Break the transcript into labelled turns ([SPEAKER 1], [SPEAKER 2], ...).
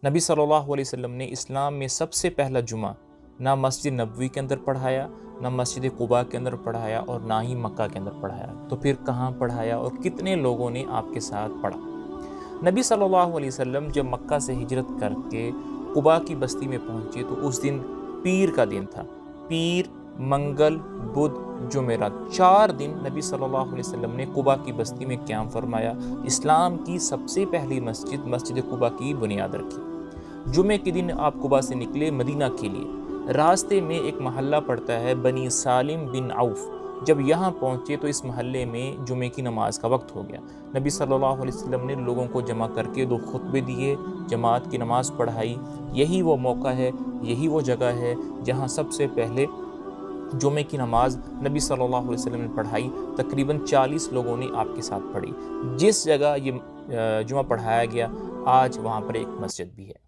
[SPEAKER 1] نبی صلی اللہ علیہ وسلم نے اسلام میں سب سے پہلا جمعہ نہ مسجد نبوی کے اندر پڑھایا، نہ مسجد قباء کے اندر پڑھایا، اور نہ ہی مکہ کے اندر پڑھایا۔ تو پھر کہاں پڑھایا اور کتنے لوگوں نے آپ کے ساتھ پڑھا؟ نبی صلی اللہ علیہ وسلم جب مکہ سے ہجرت کر کے قباء کی بستی میں پہنچے تو اس دن پیر کا دن تھا۔ پیر، منگل، بدھ، جمعرات، 4 دن نبی صلی اللہ علیہ وسلم نے قباء کی بستی میں قیام فرمایا، اسلام کی سب سے پہلی مسجد مسجد قباء کی بنیاد رکھی۔ جمعے کے دن آپ قباء سے نکلے مدینہ کے لیے، راستے میں ایک محلہ پڑتا ہے بنی سالم بن عوف، جب یہاں پہنچے تو اس محلے میں جمعے کی نماز کا وقت ہو گیا۔ نبی صلی اللہ علیہ وسلم نے لوگوں کو جمع کر کے 2 خطبے دیے، جماعت کی نماز پڑھائی۔ یہی وہ موقع ہے، یہی وہ جگہ ہے جہاں سب سے پہلے جمعے کی نماز نبی صلی اللہ علیہ وسلم نے پڑھائی۔ تقریباً 40 لوگوں نے آپ کے ساتھ پڑھی۔ جس جگہ یہ جمعہ پڑھایا گیا آج وہاں پر ایک مسجد بھی ہے۔